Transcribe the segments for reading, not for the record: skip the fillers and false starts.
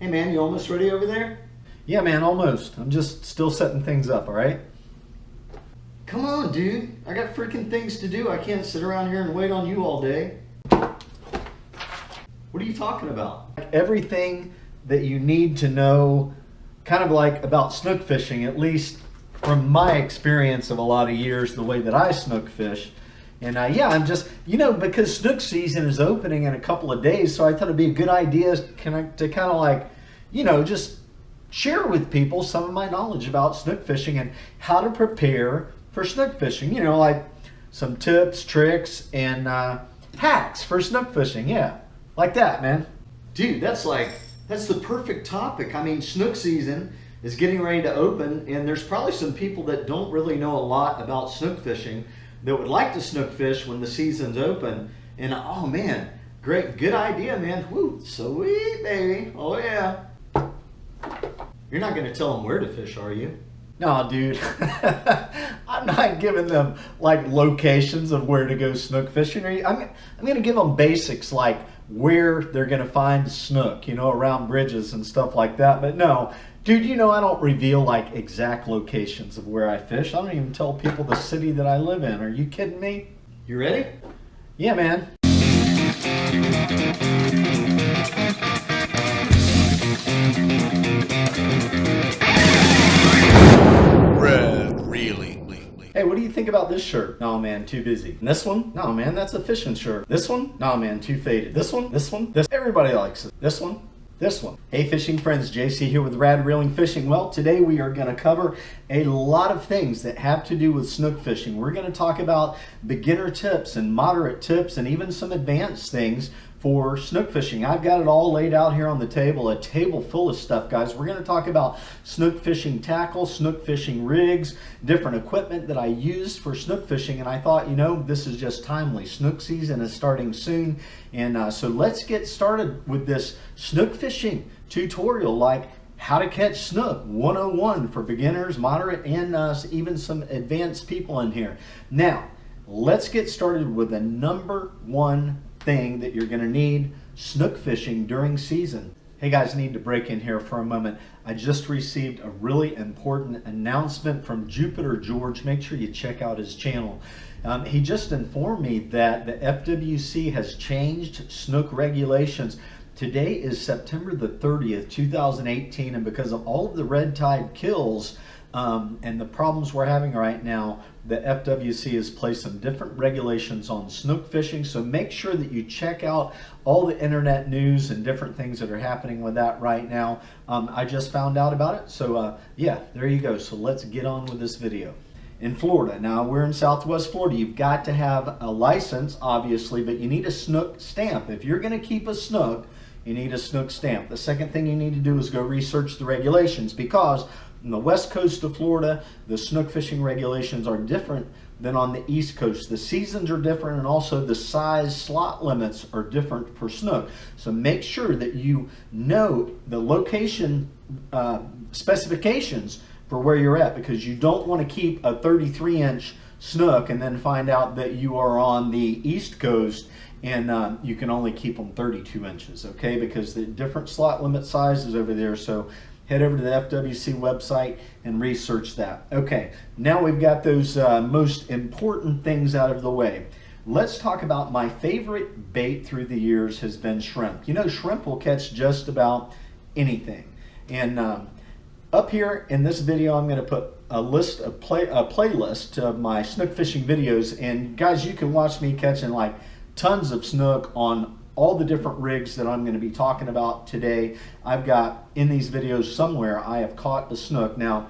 Hey man, you almost ready over there? Yeah, man, almost. I'm just still setting things up, all right? Come on, dude. I got freaking things to do. I can't sit around here and wait on you all day. What are you talking about? Everything that you need to know, kind of like about snook fishing, at least from my experience of a lot of years, the way that I snook fish. And yeah, I'm just, because snook season is opening in a couple of days, so I thought it'd be a good idea to kind of like, just share with people some of my knowledge about snook fishing and how to prepare for snook fishing. Like some tips, tricks, and hacks for snook fishing. Yeah, like that, man. Dude, that's the perfect topic. I mean, snook season is getting ready to open, and there's probably some people that don't really know a lot about snook fishing that would like to snook fish when the season's open. And oh man, good idea, man. Woo, sweet baby. Oh yeah. You're not going to tell them where to fish, are you? No, dude. I'm not giving them like locations of where to go snook fishing. I'm going to give them basics like where they're going to find snook, around bridges and stuff like that. But no, dude, I don't reveal like exact locations of where I fish. I don't even tell people the city that I live in. Are you kidding me? You ready? Yeah, man. Hey, what do you think about this shirt? No, man, too busy. And this one? No, man, that's a fishing shirt. This one? No, man, too faded. This one? This. Everybody likes it. This one? This one. Hey, fishing friends, JC here with Rad Reeling Fishing. Well, today we are going to cover a lot of things that have to do with snook fishing. We're going to talk about beginner tips and moderate tips and even some advanced things for snook fishing. I've got it all laid out here on the table, a table full of stuff, guys. We're going to talk about snook fishing tackle, snook fishing rigs, different equipment that I use for snook fishing, and I thought, this is just timely. Snook season is starting soon, and so let's get started with this snook fishing tutorial, like how to catch snook 101 for beginners, moderate, and even some advanced people in here. Now, let's get started with the number one thing that you're going to need snook fishing during season. Hey guys, I need to break in here for a moment. I just received a really important announcement from Jupiter George. Make sure you check out his channel. He just informed me that the FWC has changed snook regulations. Today is September the 30th, 2018, and because of all of the red tide kills and the problems we're having right now, the FWC has placed some different regulations on snook fishing. So make sure that you check out all the internet news and different things that are happening with that right now. I just found out about it. So yeah, there you go. So let's get on with this video. In Florida, now we're in Southwest Florida, you've got to have a license, obviously, but you need a snook stamp. If you're going to keep a snook, you need a snook stamp. The second thing you need to do is go research the regulations, because on the west coast of Florida, the snook fishing regulations are different than on the east coast. The seasons are different, and also the size slot limits are different for snook. So make sure that you know the location specifications for where you're at, because you don't want to keep a 33-inch snook and then find out that you are on the east coast and you can only keep them 32 inches, okay? Because the different slot limit sizes over there. So head over to the FWC website and research that. Okay, now we've got those most important things out of the way. Let's talk about my favorite bait through the years has been shrimp. Shrimp will catch just about anything. And up here in this video, I'm going to put a playlist of my snook fishing videos. And guys, you can watch me catching like tons of snook on all the different rigs that I'm going to be talking about today. I've got in these videos somewhere I have caught a snook. Now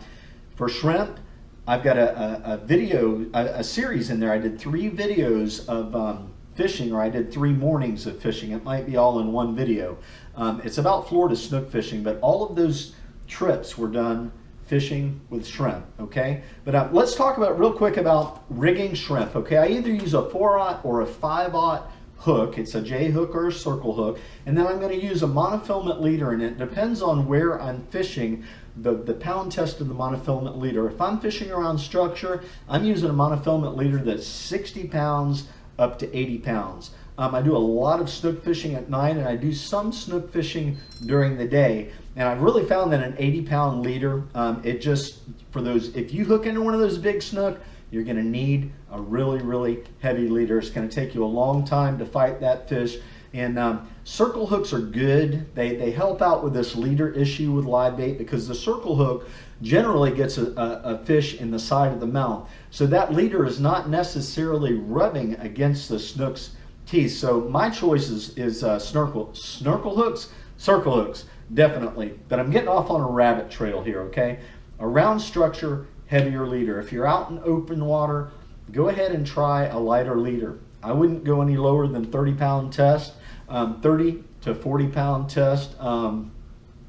for shrimp, I've got a series in there. I did 3 videos of fishing, or I did 3 mornings of fishing. It might be all in one video. It's about Florida snook fishing, but all of those trips were done fishing with shrimp, okay? But let's talk about real quick about rigging shrimp, okay? I either use a 4/0 or a 5/0 hook. It's a J hook or a circle hook, and then I'm going to use a monofilament leader, and it depends on where I'm fishing, the pound test of the monofilament leader. If I'm fishing around structure, I'm using a monofilament leader that's 60 pounds up to 80 pounds. I do a lot of snook fishing at night, and I do some snook fishing during the day. And I've really found that an 80-pound leader, it just, for those, if you hook into one of those big snook, you're going to need a really, really heavy leader. It's going to take you a long time to fight that fish. And circle hooks are good. They help out with this leader issue with live bait, because the circle hook generally gets a fish in the side of the mouth. So that leader is not necessarily rubbing against the snook's teeth. So my choice is snorkel hooks, circle hooks, definitely. But I'm getting off on a rabbit trail here, okay? A round structure, heavier leader. If you're out in open water, go ahead and try a lighter leader. I wouldn't go any lower than 30-pound test, 30 to 40-pound test.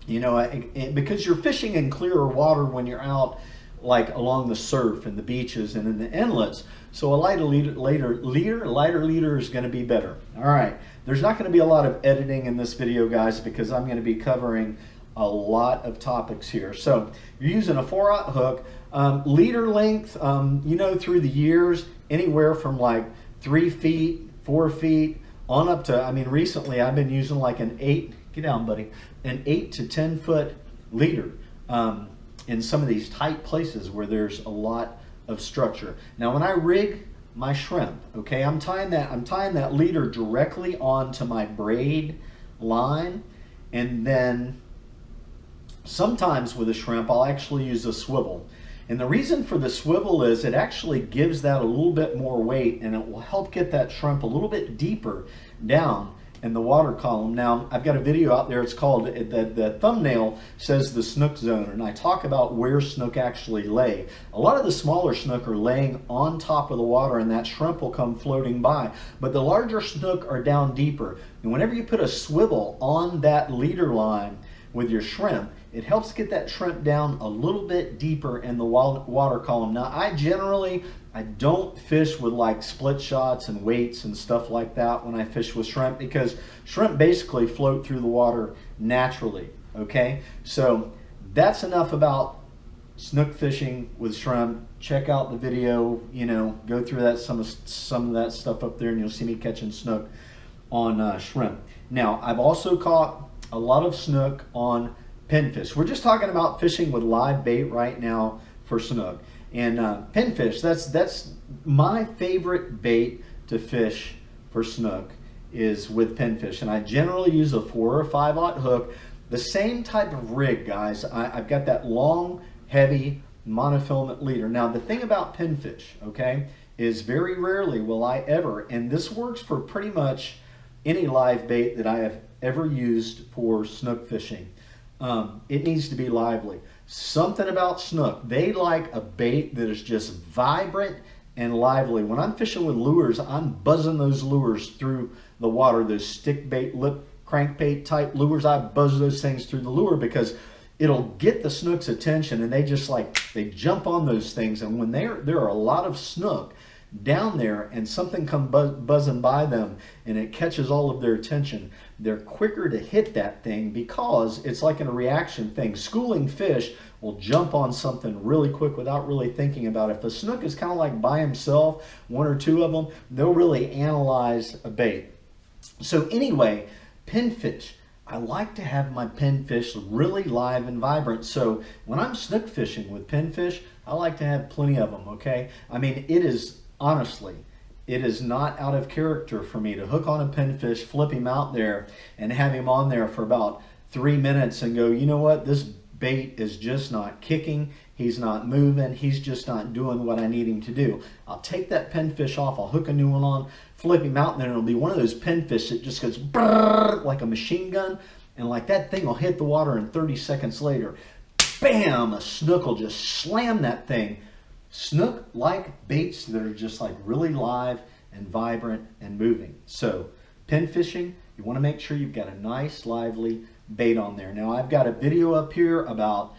You know, because you're fishing in clearer water when you're out, like along the surf and the beaches and in the inlets. So a lighter leader is going to be better. All right, there's not going to be a lot of editing in this video, guys, because I'm going to be covering a lot of topics here. So you're using a 4/0 hook, leader length, you know, through the years, anywhere from like 3 feet, 4 feet, on up to, I mean, recently I've been using like an 8, get down, buddy, an 8 to 10 foot leader in some of these tight places where there's a lot of structure. Now when I rig my shrimp, okay, I'm tying that leader directly onto my braid line, and then sometimes with a shrimp I'll actually use a swivel. And the reason for the swivel is it actually gives that a little bit more weight, and it will help get that shrimp a little bit deeper down in the water column. Now, I've got a video out there, it's called, the thumbnail says the snook zone, and I talk about where snook actually lay. A lot of the smaller snook are laying on top of the water, and that shrimp will come floating by. But the larger snook are down deeper. And whenever you put a swivel on that leader line with your shrimp, it helps get that shrimp down a little bit deeper in the water column. Now, I don't fish with like split shots and weights and stuff like that when I fish with shrimp, because shrimp basically float through the water naturally, okay? So that's enough about snook fishing with shrimp. Check out the video, you know, go through that some of that stuff up there, and you'll see me catching snook on shrimp. Now, I've also caught a lot of snook on pinfish. We're just talking about fishing with live bait right now for snook. And pinfish, that's my favorite bait to fish for snook, is with pinfish. And I generally use a 4 or 5/0 hook. The same type of rig, guys. I've got that long, heavy monofilament leader. Now, the thing about pinfish, okay, is very rarely will I ever, and this works for pretty much any live bait that I have ever used for snook fishing, it needs to be lively. Something about snook, they like a bait that is just vibrant and lively. When I'm fishing with lures, I'm buzzing those lures through the water, those stick bait, lip crankbait type lures. I buzz those things through the lure because it'll get the snook's attention, and they jump on those things. And when there are a lot of snook down there and something comes buzzing by them and it catches all of their attention, they're quicker to hit that thing because it's like a reaction thing. Schooling fish will jump on something really quick without really thinking about it. If a snook is kind of like by himself, 1 or 2 of them, they'll really analyze a bait. So anyway, pinfish. I like to have my pinfish really live and vibrant. So when I'm snook fishing with pinfish, I like to have plenty of them, okay? I mean, honestly, it is not out of character for me to hook on a pinfish, flip him out there, and have him on there for about 3 minutes and go, you know what, this bait is just not kicking, he's not moving, he's just not doing what I need him to do. I'll take that pinfish off, I'll hook a new one on, flip him out, and then it'll be one of those pinfish that just goes brrr, like a machine gun, and like that thing will hit the water, and 30 seconds later, bam, a snook will just slam that thing. Snook like baits that are just like really live and vibrant and moving. So pin fishing, you want to make sure you've got a nice lively bait on there. Now I've got a video up here about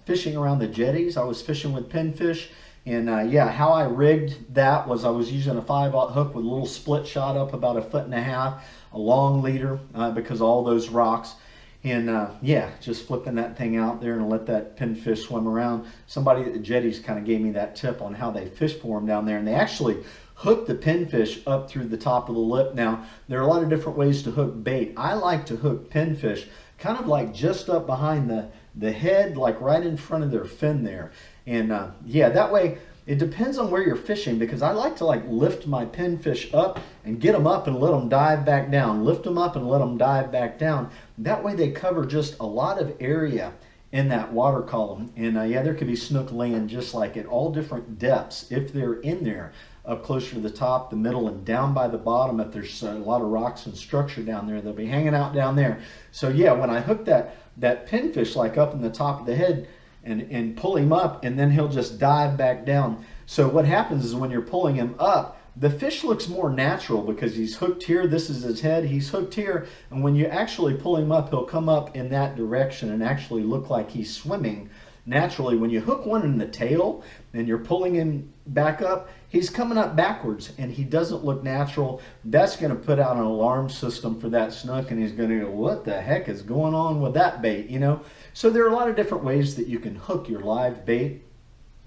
fishing around the jetties. I was fishing with pinfish, and yeah, how I rigged that was I was using a 5/0 hook with a little split shot up about 1.5 feet, a long leader because of all those rocks. And yeah, just flipping that thing out there and let that pinfish swim around. Somebody at the jetties kind of gave me that tip on how they fish for them down there. And they actually hook the pinfish up through the top of the lip. Now, there are a lot of different ways to hook bait. I like to hook pinfish kind of like just up behind the head, like right in front of their fin there. And yeah, that way it depends on where you're fishing, because I like to like lift my pinfish up and get them up and let them dive back down, lift them up and let them dive back down. That way they cover just a lot of area in that water column. And yeah, there could be snook laying just like at all different depths if they're in there, up closer to the top, the middle, and down by the bottom. If there's a lot of rocks and structure down there, they'll be hanging out down there. So yeah, when I hook that pinfish like up in the top of the head and pull him up, and then he'll just dive back down. So what happens is when you're pulling him up, the fish looks more natural because he's hooked here. This is his head. He's hooked here. And when you actually pull him up, he'll come up in that direction and actually look like he's swimming naturally. When you hook one in the tail and you're pulling him back up, he's coming up backwards and he doesn't look natural. That's going to put out an alarm system for that snook, and he's going to go, what the heck is going on with that bait, you know? So there are a lot of different ways that you can hook your live bait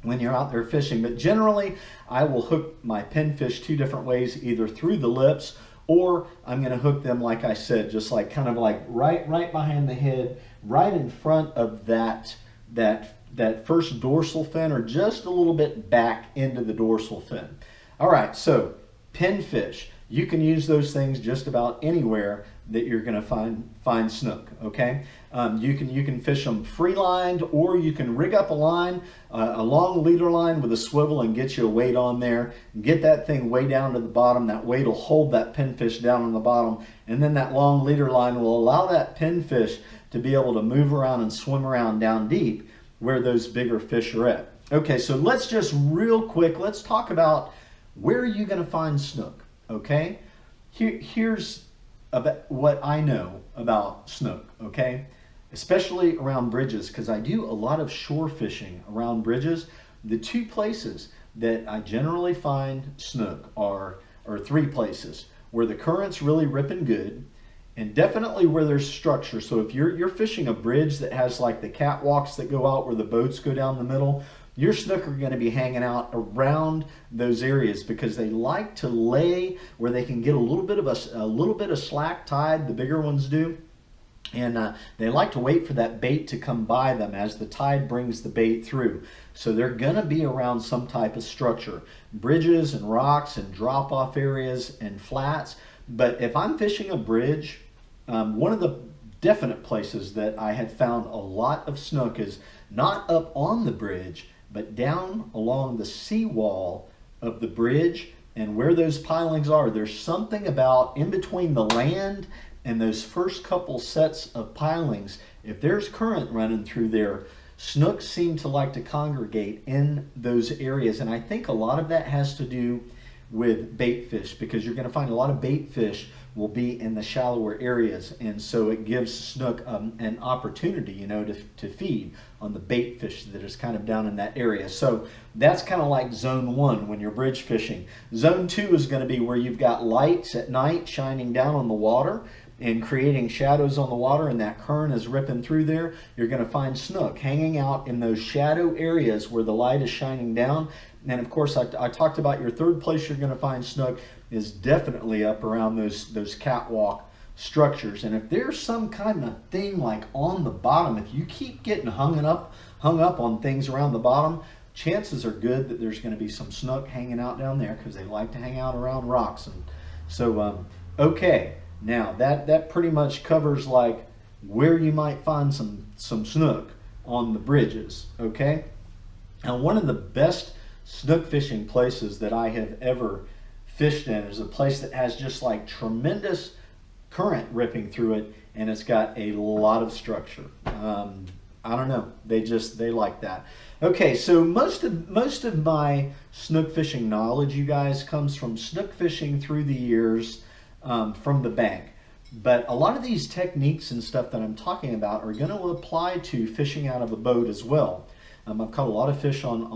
when you're out there fishing, but generally I will hook my pinfish two different ways, either through the lips, or I'm going to hook them, like I said, just like kind of like right behind the head, right in front of that first dorsal fin, or just a little bit back into the dorsal fin. All right, so pinfish, you can use those things just about anywhere that you're going to find snook. Okay, you can fish them free lined, or you can rig up a line, a long leader line with a swivel, and get you a weight on there. Get that thing way down to the bottom. That weight will hold that pinfish down on the bottom, and then that long leader line will allow that pinfish to be able to move around and swim around down deep where those bigger fish are at. Okay, so let's just real quick, let's talk about where are you going to find snook. Okay, here's about what I know about snook, okay? Especially around bridges, because I do a lot of shore fishing around bridges. The two places that I generally find snook are three places: where the current's really ripping good, and definitely where there's structure. So if you're fishing a bridge that has like the catwalks that go out where the boats go down the middle, your snook are going to be hanging out around those areas, because they like to lay where they can get a little bit of slack tide. The bigger ones do, and they like to wait for that bait to come by them as the tide brings the bait through. So they're going to be around some type of structure, bridges and rocks and drop-off areas and flats. But if I'm fishing a bridge, one of the definite places that I have found a lot of snook is not up on the bridge, but down along the seawall of the bridge. And where those pilings are, there's something about in between the land and those first couple sets of pilings. If there's current running through there, snooks seem to like to congregate in those areas. And I think a lot of that has to do with bait fish, because you're going to find a lot of bait fish will be in the shallower areas, and so it gives snook an opportunity, you know, to feed on the bait fish that is kind of down in that area. So that's kind of like zone 1 when you're bridge fishing. Zone 2 is going to be where you've got lights at night shining down on the water and creating shadows on the water, and that current is ripping through there. You're going to find snook hanging out in those shadow areas where the light is shining down. And of course, I talked about your third place you're going to find snook is definitely up around those catwalk structures. And if there's some kind of thing like on the bottom, if you keep getting hung up on things around the bottom, chances are good that there's going to be some snook hanging out down there, because they like to hang out around rocks. And so, okay, now that pretty much covers like where you might find some snook on the bridges. Okay, now one of the best snook fishing places that I have ever fished in is a place that has just like tremendous current ripping through it, and it's got a lot of structure. I don't know, they like that. Okay, so most of my snook fishing knowledge, you guys, comes from snook fishing through the years, from the bank. But a lot of these techniques and stuff that I'm talking about are going to apply to fishing out of a boat as well. I've caught a lot of fish on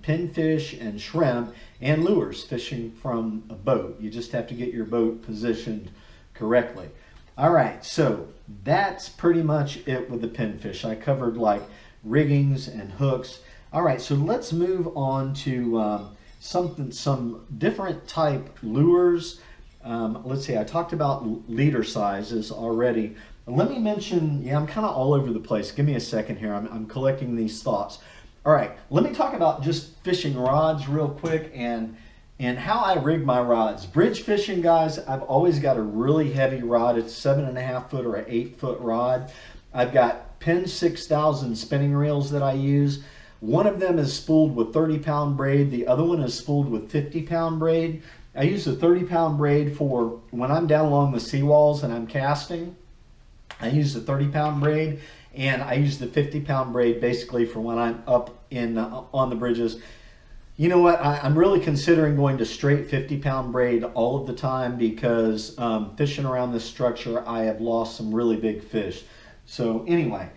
pinfish and shrimp and lures fishing from a boat. You just have to get your boat positioned correctly. All right, so that's pretty much it with the pinfish. I covered like riggings and hooks. All right, so let's move on to some different type lures. Let's see, I talked about leader sizes already. let me mention, yeah, I'm kind of all over the place. Give me a second here. I'm collecting these thoughts. All right, let me talk about just fishing rods real quick and how I rig my rods. Bridge fishing, guys, I've always got a really heavy rod. It's 7.5 foot or an 8 foot rod. I've got Penn 6000 spinning reels that I use. One of them is spooled with 30-pound braid. The other one is spooled with 50-pound braid. I use a 30-pound braid for when I'm down along the seawalls and I'm casting. I use the 30-pound braid, and I use the 50-pound braid basically for when I'm up in on the bridges. You know what? I'm really considering going to straight 50-pound braid all of the time because fishing around this structure, I have lost some really big fish. So anyway,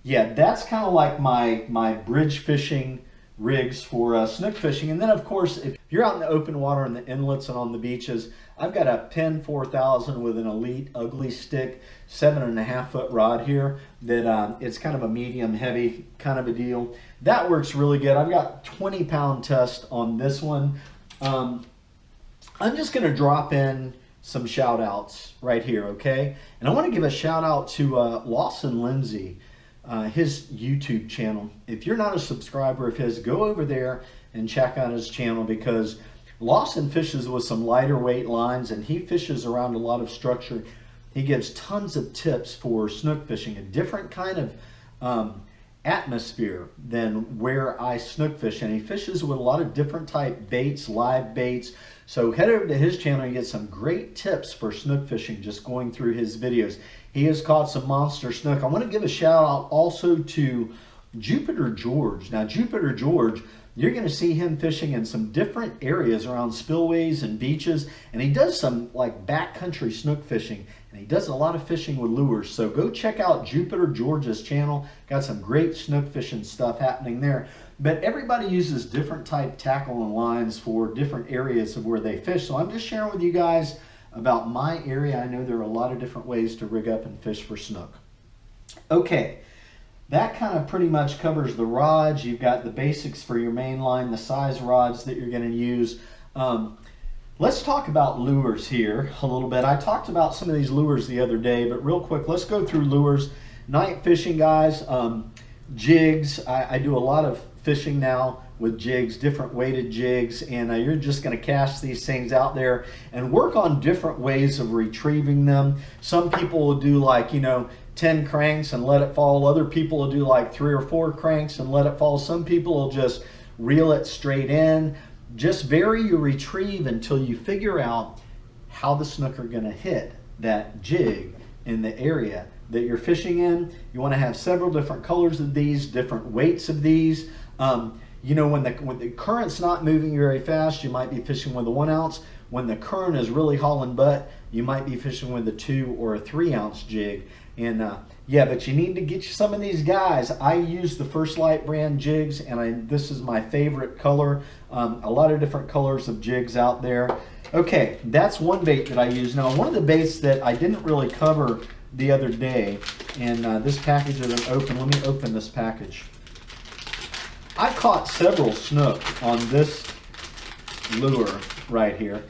yeah, that's kind of like my bridge fishing rigs for snook fishing. And then of course, if you're out in the open water in the inlets and on the beaches, I've got a Penn 4000 with an Elite Ugly Stick 7.5 foot rod here that it's kind of a medium heavy kind of a deal. That works really good. I've got 20-pound test on this one. I'm just going to drop in some shout outs right here, okay? And I want to give a shout out to Lawson Lindsay, his YouTube channel. If you're not a subscriber of his, go over there and check out his channel because Lawson fishes with some lighter weight lines and he fishes around a lot of structure. He gives tons of tips for snook fishing, a different kind of atmosphere than where I snook fish, and he fishes with a lot of different type baits, live baits. So head over to his channel and get some great tips for snook fishing just going through his videos. He has caught some monster snook. I want to give a shout out also to Jupiter George. Now Jupiter George, you're going to see him fishing in some different areas around spillways and beaches, and he does some like backcountry snook fishing, and he does a lot of fishing with lures. So go check out Jupiter George's channel. Got some great snook fishing stuff happening there. But everybody uses different type tackle and lines for different areas of where they fish. So I'm just sharing with you guys about my area. I know there are a lot of different ways to rig up and fish for snook. Okay. That kind of pretty much covers the rods. You've got the basics for your main line, the size rods that you're going to use. Let's talk about lures here a little bit. I talked about some of these lures the other day, but real quick, let's go through lures. Night fishing, guys, jigs. I do a lot of fishing now with jigs, different weighted jigs, and you're just going to cast these things out there and work on different ways of retrieving them. Some people will do like, 10 cranks and let it fall. Other people will do like 3 or 4 cranks and let it fall. Some people will just reel it straight in. Just vary your retrieve until you figure out how the snook are going to hit that jig in the area that you're fishing in. You want to have several different colors of these, different weights of these. When the current's not moving very fast, you might be fishing with a 1 ounce. When the current is really hauling butt, you might be fishing with a 2 or a 3 ounce jig. And yeah, but you need to get you some of these guys. I use the First Light brand jigs, and this is my favorite color. A lot of different colors of jigs out there. Okay, that's one bait that I use. Now, one of the baits that I didn't really cover the other day, and this package isn't open. Let me open this package. I caught several snook on this lure right here.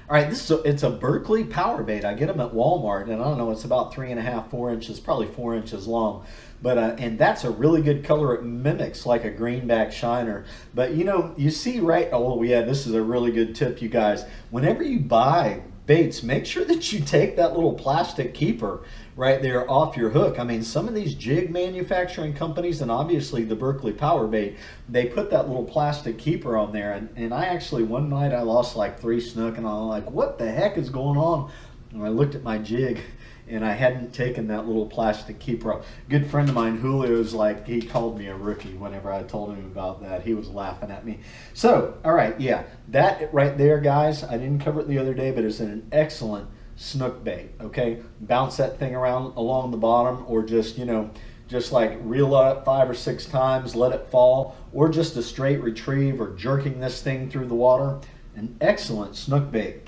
All right, it's a Berkley Powerbait. I get them at Walmart, and I don't know, it's about 3.5, 4 inches, probably 4 inches long. But and that's a really good color. It mimics like a greenback shiner. But you see right, oh yeah, this is a really good tip, you guys. Whenever you buy baits, make sure that you take that little plastic keeper right there off your hook. I mean, some of these jig manufacturing companies, and obviously the Berkley Powerbait, they put that little plastic keeper on there. And I actually, one night I lost like 3 snook, and I'm like, what the heck is going on? And I looked at my jig, and I hadn't taken that little plastic keeper off. A good friend of mine, Julio's like, he called me a rookie whenever I told him about that. He was laughing at me. So, all right, yeah, that right there, guys, I didn't cover it the other day, but it's an excellent snook bait, okay? Bounce that thing around along the bottom, or just, just like reel it up 5 or 6 times, let it fall, or just a straight retrieve, or jerking this thing through the water. An excellent snook bait.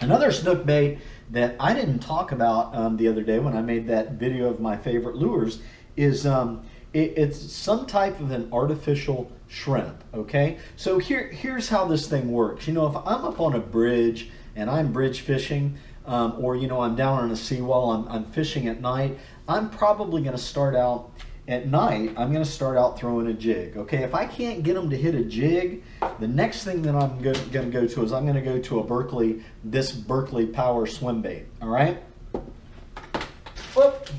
Another snook bait that I didn't talk about the other day when I made that video of my favorite lures is it's some type of an artificial shrimp, okay? So here's how this thing works. If I'm up on a bridge and I'm bridge fishing, or I'm down on a seawall, I'm fishing at night, I'm probably going to start out at night. I'm going to start out throwing a jig. Okay, if I can't get them to hit a jig, the next thing that I'm going to go to is I'm going to go to this Berkley Power Swimbait. All right. Whoop.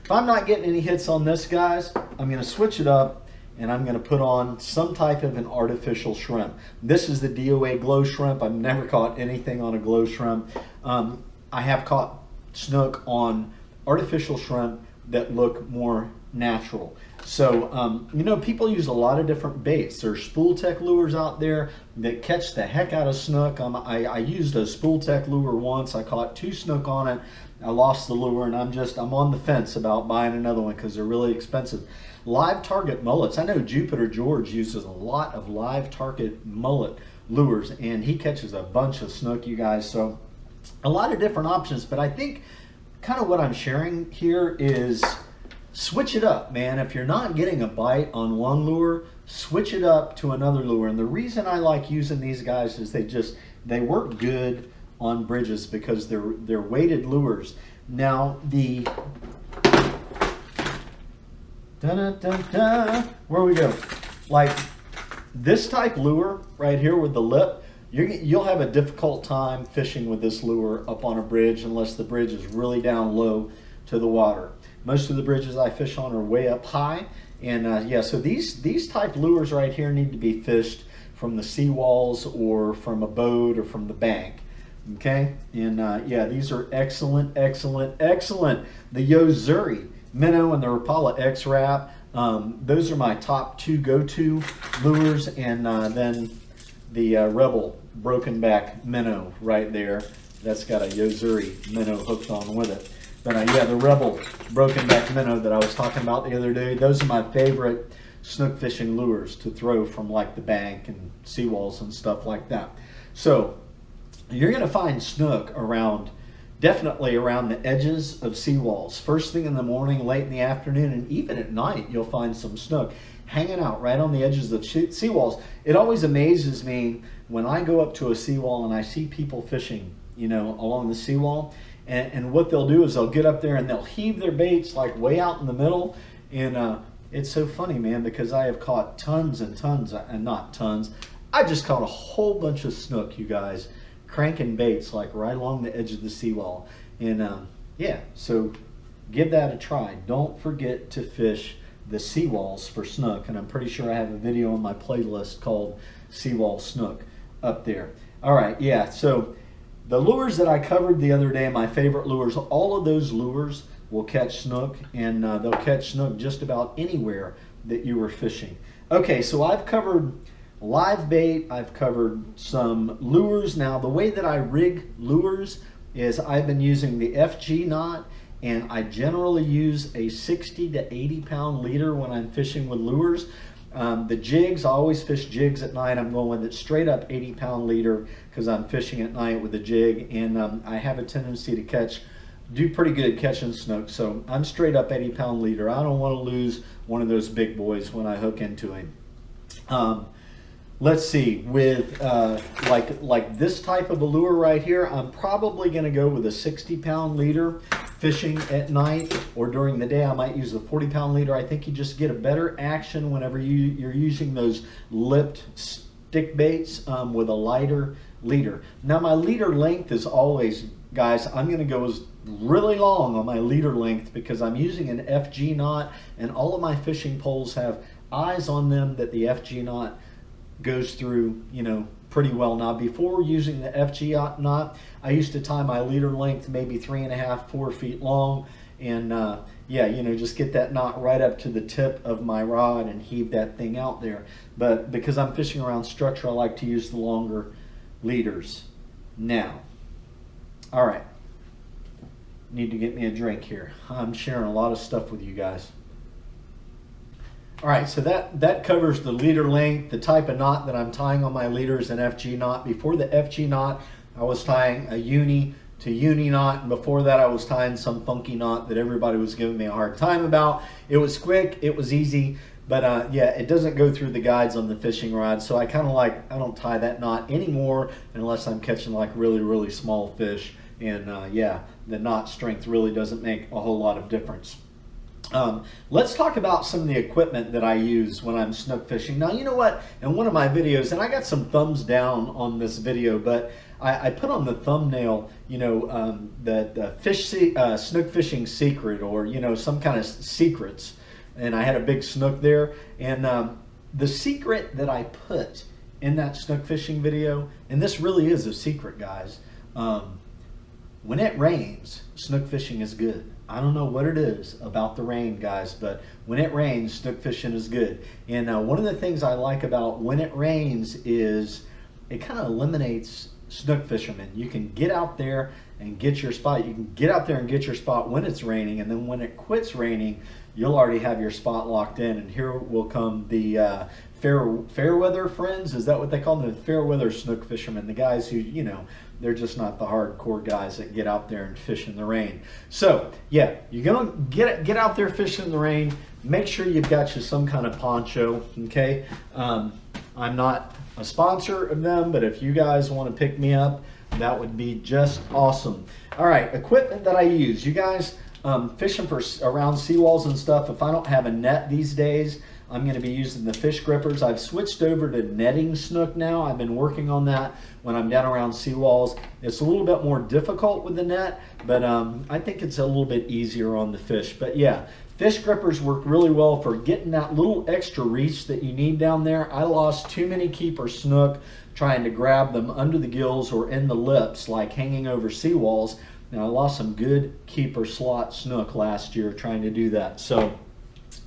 If I'm not getting any hits on this, guys, I'm going to switch it up and I'm going to put on some type of an artificial shrimp. This is the DOA glow shrimp. I've never caught anything on a glow shrimp. I have caught snook on artificial shrimp that look more natural. So, people use a lot of different baits. There's Spool Tech lures out there that catch the heck out of snook. I used a Spool Tech lure once. I caught 2 snook on it. I lost the lure, and I'm on the fence about buying another one because they're really expensive. Live target mullets. I know Jupiter George uses a lot of live target mullet lures, and he catches a bunch of snook, you guys. So a lot of different options, but I think kind of what I'm sharing here is switch it up, man. If you're not getting a bite on one lure, switch it up to another lure. And the reason I like using these guys is they work good on bridges because they're weighted lures. Now where we go, like this type lure right here with the lip, you'll have a difficult time fishing with this lure up on a bridge unless the bridge is really down low to the water. Most of the bridges I fish on are way up high, and yeah, so these type lures right here need to be fished from the seawalls or from a boat or from the bank. Okay, and yeah, these are excellent, excellent, excellent. The Yozuri Minnow and the Rapala X-Wrap, those are my top 2 go-to lures, and then the Rebel Broken Back Minnow right there. That's got a Yozuri Minnow hooked on with it. But yeah, the Rebel Broken Back Minnow that I was talking about the other day, those are my favorite snook fishing lures to throw from like the bank and seawalls and stuff like that. So you're going to find snook definitely around the edges of seawalls. First thing in the morning, late in the afternoon, and even at night, you'll find some snook hanging out right on the edges of seawalls. It always amazes me when I go up to a seawall and I see people fishing, along the seawall, and what they'll do is they'll get up there and they'll heave their baits like way out in the middle, and it's so funny, man, because I have caught tons and tons, and not tons, I just caught a whole bunch of snook, you guys, cranking baits like right along the edge of the seawall. And yeah, so give that a try. Don't forget to fish the seawalls for snook, and I'm pretty sure I have a video on my playlist called Seawall Snook up there. All right, yeah, so the lures that I covered the other day, my favorite lures, all of those lures will catch snook, and they'll catch snook just about anywhere that you are fishing. Okay, so I've covered live bait, I've covered some lures. Now the way that I rig lures is I've been using the FG knot, and I generally use a 60 to 80 pound leader when I'm fishing with lures. The jigs, I always fish jigs at night. I'm going with it straight up 80 pound leader because I'm fishing at night with a jig, and I have a tendency to do pretty good catching snook, so I'm straight up 80 pound leader. I don't want to lose one of those big boys when I hook into him. Let's see, with like this type of a lure right here, I'm probably going to go with a 60 pound leader fishing at night, or during the day I might use a 40 pound leader. I think you just get a better action whenever you're using those lipped stick baits with a lighter leader. Now my leader length is always, guys, I'm going to go really long on my leader length because I'm using an FG knot, and all of my fishing poles have eyes on them that the FG knot goes through, pretty well. Now before using the FG knot, I used to tie my leader length maybe 3.5, 4 feet long, and yeah, just get that knot right up to the tip of my rod and heave that thing out there. But because I'm fishing around structure, I like to use the longer leaders. Now, all right, need to get me a drink here. I'm sharing a lot of stuff with you guys. All right, so that covers the leader length, the type of knot that I'm tying on my leaders, an FG knot. Before the FG knot, I was tying a uni to uni knot, and before that I was tying some funky knot that everybody was giving me a hard time about. It was quick, it was easy, But yeah, it doesn't go through the guides on the fishing rod, so I kind of like, I don't tie that knot anymore unless I'm catching like really small fish. And yeah, the knot strength really doesn't make a whole lot of difference. Let's talk about some of the equipment that I use when I'm snook fishing. Now, you know what? In one of my videos, and I got some thumbs down on this video, but I put on the thumbnail, you know, the snook fishing secret, or, you know, some kind of secrets. And I had a big snook there. And the secret that I put in that snook fishing video, and this really is a secret, guys, when it rains, snook fishing is good. I don't know what it is about the rain, guys, but when it rains, snook fishing is good. And one of the things I like about when it rains is it kind of eliminates snook fishermen. You can get out there and get your spot. You can get out there and get your spot when it's raining, and then when it quits raining, you'll already have your spot locked in. And here will come the fair weather friends. Is that what they call them? The fair weather snook fishermen, the guys who, you know, they're just not the hardcore guys that get out there and fish in the rain. So yeah, you're gonna get out there fishing in the rain. Make sure you've got you some kind of poncho, okay? I'm not a sponsor of them, but if you guys want to pick me up, that would be just awesome. All right, equipment that I use. You guys, fishing for around seawalls and stuff, if I don't have a net these days, I'm going to be using the fish grippers. I've switched over to netting snook now. I've been working on that when I'm down around seawalls. It's a little bit more difficult with the net, but I think it's a little bit easier on the fish. But yeah, fish grippers work really well for getting that little extra reach that you need down there. I lost too many keeper snook trying to grab them under the gills or in the lips, like hanging over seawalls. Now, I lost some good keeper slot snook last year trying to do that. So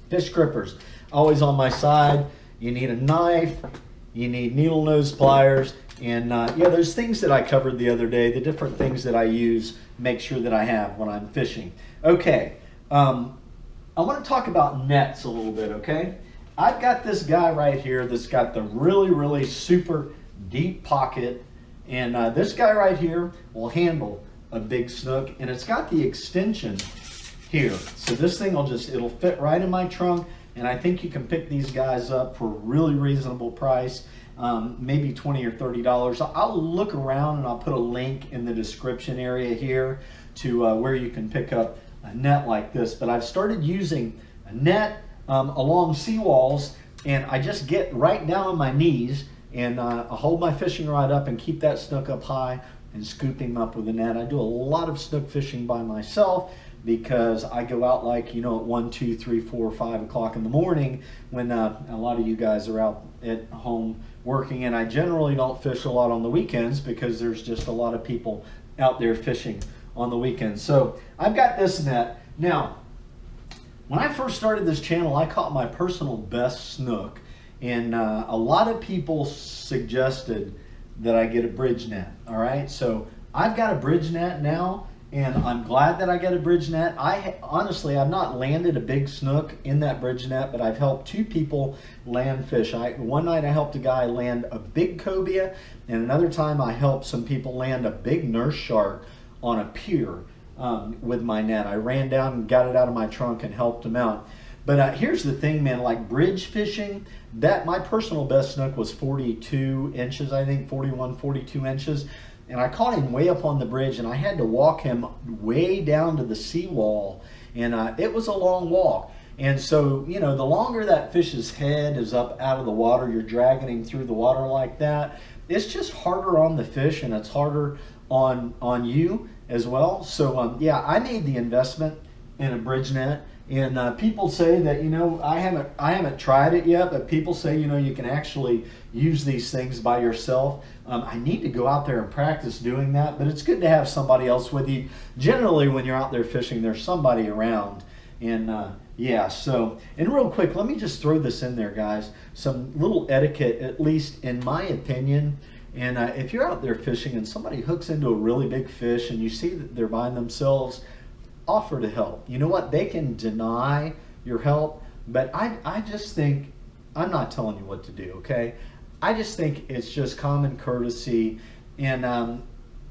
fish grippers, always on my side. You need a knife, you need needle nose pliers, and yeah, those things that I covered the other day, the different things that I use, make sure that I have when I'm fishing. Okay, I want to talk about nets a little bit, okay? I've got this guy right here that's got the really super deep pocket, and this guy right here will handle a big snook, and it's got the extension here. So this thing will it'll fit right in my trunk. And I think you can pick these guys up for a really reasonable price, maybe $20 or $30. I'll look around and I'll put a link in the description area here to where you can pick up a net like this. But I've started using a net along seawalls, and I just get right down on my knees, and I hold my fishing rod up and keep that snook up high and scoop him up with a net. I do a lot of snook fishing by myself, because I go out, like, you know, at 1, 2, 3, 4, 5 o'clock in the morning when a lot of you guys are out at home working, and I generally don't fish a lot on the weekends because there's just a lot of people out there fishing on the weekends. So I've got this net. Now, when I first started this channel, I caught my personal best snook, and a lot of people suggested that I get a bridge net. All right, so I've got a bridge net now, and I'm glad that I got a bridge net. Honestly, I've not landed a big snook in that bridge net, but I've helped 2 people land fish. One night I helped a guy land a big cobia, and another time I helped some people land a big nurse shark on a pier with my net. I ran down and got it out of my trunk and helped him out. But here's the thing, man, like bridge fishing, my personal best snook was 42 inches, I think, 41, 42 inches. And I caught him way up on the bridge, and I had to walk him way down to the seawall, and it was a long walk. And so, you know, the longer that fish's head is up out of the water, you're dragging him through the water like that, it's just harder on the fish, and it's harder on you as well. So yeah, I made the investment in a bridge net, and people say that, you know, I haven't tried it yet, but people say, you know, you can actually use these things by yourself. I need to go out there and practice doing that, but it's good to have somebody else with you. Generally, when you're out there fishing, there's somebody around. And yeah, so, and real quick, let me just throw this in there, guys. Some little etiquette, at least in my opinion. And if you're out there fishing and somebody hooks into a really big fish and you see that they're by themselves, offer to help. You know what? They can deny your help, but I just think, I'm not telling you what to do, okay? I just think it's just common courtesy, and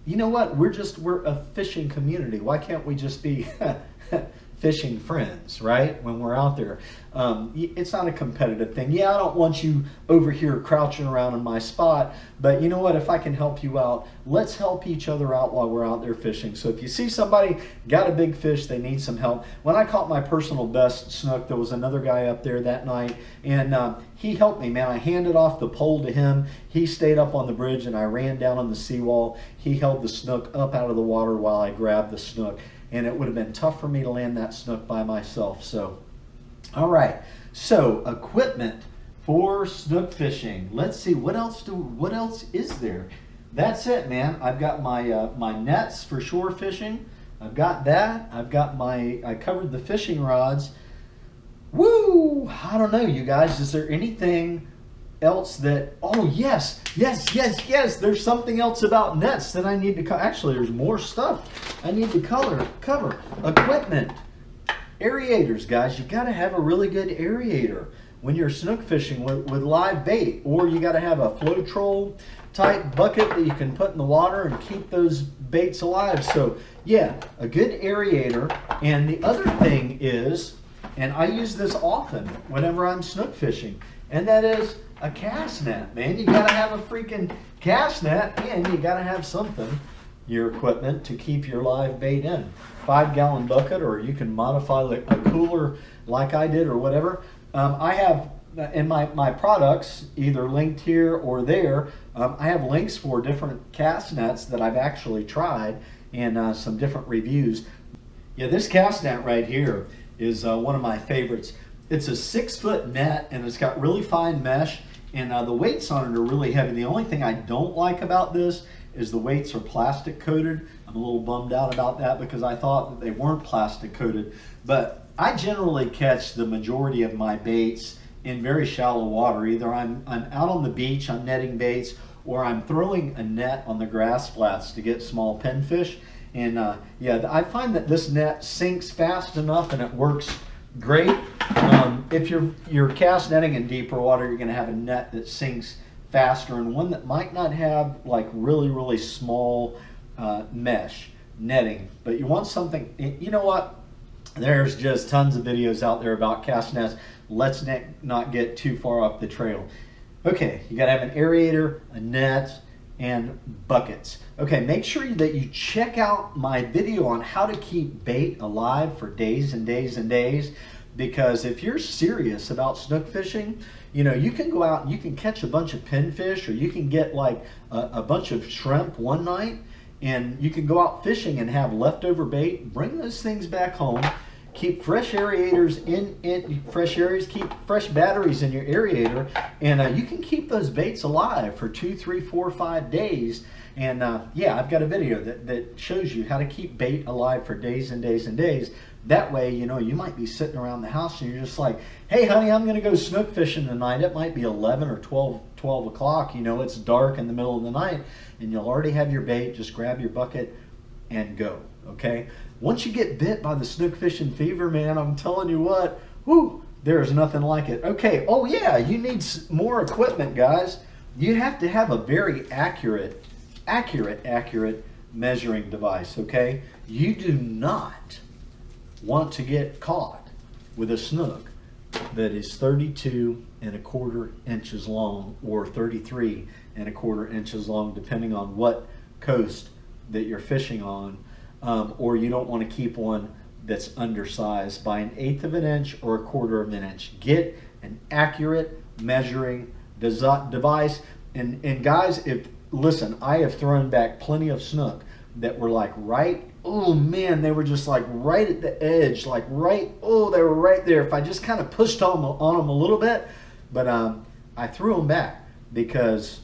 you know what? We're a fishing community. Why can't we just be fishing friends, right? When we're out there. It's not a competitive thing. Yeah, I don't want you over here crouching around in my spot, but you know what? If I can help you out, let's help each other out while we're out there fishing. So if you see somebody got a big fish, they need some help. When I caught my personal best snook, there was another guy up there that night, and he helped me, man. I handed off the pole to him. He stayed up on the bridge, and I ran down on the seawall. He held the snook up out of the water while I grabbed the snook, and it would have been tough for me to land that snook by myself. So, all right. So, equipment for snook fishing. Let's see, what else is there? That's it, man. I've got my my nets for shore fishing. I've got that. I've got I covered the fishing rods. Woo! I don't know, you guys. Is there anything else that, oh yes, there's something else about nets that I need to actually, there's more stuff I need to cover. Equipment. Aerators, guys. You got to have a really good aerator when you're snook fishing with live bait, or you got to have a Floetrol type bucket that you can put in the water and keep those baits alive. So yeah, a good aerator. And the other thing is, and I use this often whenever I'm snook fishing, and that is a cast net, man. You got to have a freaking cast net, and you got to have something, your equipment, to keep your live bait in. 5-gallon bucket, or you can modify a cooler like I did or whatever. I have in my products, either linked here or there, I have links for different cast nets that I've actually tried, and some different reviews. Yeah, this cast net right here is one of my favorites. It's a 6-foot net, and it's got really fine mesh, and the weights on it are really heavy. The only thing I don't like about this is the weights are plastic coated. I'm a little bummed out about that because I thought that they weren't plastic coated. But I generally catch the majority of my baits in very shallow water. Either I'm out on the beach, I'm netting baits, or I'm throwing a net on the grass flats to get small pinfish. And yeah, I find that this net sinks fast enough and it works great. If you're cast netting in deeper water, you're going to have a net that sinks faster, and one that might not have like really small mesh netting. But you want something, you know what? There's just tons of videos out there about cast nets. Let's not get too far off the trail. Okay, you got to have an aerator, a net, and buckets. Okay, make sure that you check out my video on how to keep bait alive for days and days and days, because if you're serious about snook fishing, you know, you can go out and you can catch a bunch of pinfish, or you can get like a bunch of shrimp one night, and you can go out fishing and have leftover bait, bring those things back home, keep fresh aerators in fresh areas, keep fresh batteries in your aerator, and you can keep those baits alive for 2, 3, 4, 5 days. And yeah, I've got a video that shows you how to keep bait alive for days and days and days. That way, you know, you might be sitting around the house and you're just like, hey honey, I'm gonna go snook fishing tonight. It might be 11 or 12 o'clock, you know, it's dark in the middle of the night, and you'll already have your bait. Just grab your bucket and go, okay? Once you get bit by the snook fishing fever, man, I'm telling you what, whoo, there's nothing like it. Okay, oh yeah, you need more equipment, guys. You have to have a very accurate measuring device, okay? You do not want to get caught with a snook that is 32¼ inches long or 33¼ inches long, depending on what coast that you're fishing on, or you don't want to keep one that's undersized by 1/8 inch or 1/4 inch. Get an accurate measuring device. And guys, listen, I have thrown back plenty of snook that were like oh man, they were just like right at the edge, like oh, they were right there. If I just kind of pushed on them a little bit, but I threw them back because,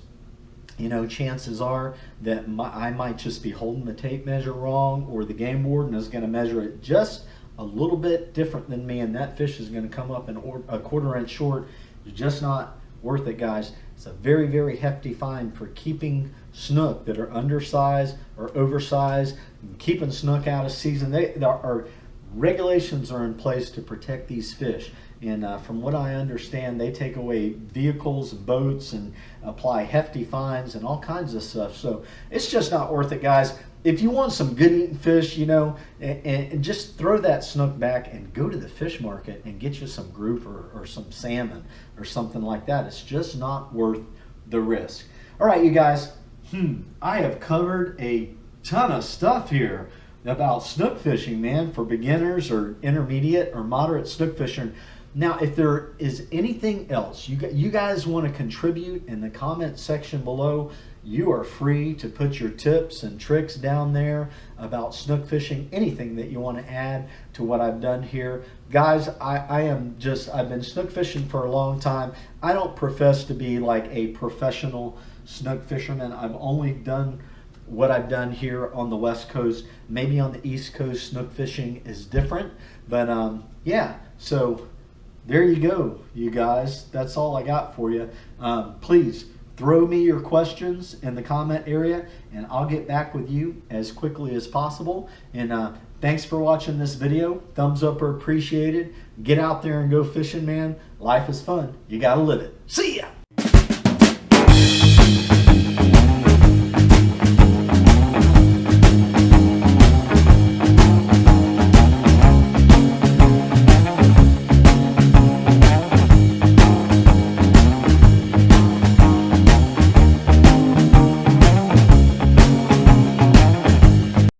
you know, chances are that I might just be holding the tape measure wrong, or the game warden is going to measure it just a little bit different than me, and that fish is going to come up a 1/4 inch short. It's just not worth it, guys. It's a very hefty fine for keeping snook that are undersized or oversized, keeping snook out of season. There are regulations are in place to protect these fish, and from what I understand, they take away vehicles and boats and apply hefty fines and all kinds of stuff. So it's just not worth it, guys. if you want some good eating fish, you know, and just throw that snook back and go to the fish market and get you some grouper or some salmon or something like that. It's just not worth the risk. All right, you guys, I have covered a ton of stuff here about snook fishing, man, for beginners or intermediate or moderate snook fishing. Now, if there is anything else you guys want to contribute in the comment section below, you are free to put your tips and tricks down there about snook fishing, anything that you want to add to what I've done here. Guys, I've been snook fishing for a long time. I don't profess to be like a professional snook fisherman. I've only done what I've done here on the West Coast. Maybe on the East Coast, snook fishing is different. But yeah, so there you go, you guys. That's all I got for you. Please throw me your questions in the comment area, and I'll get back with you as quickly as possible. And thanks for watching this video. Thumbs up are appreciated. Get out there and go fishing, man. Life is fun. You gotta live it. See ya!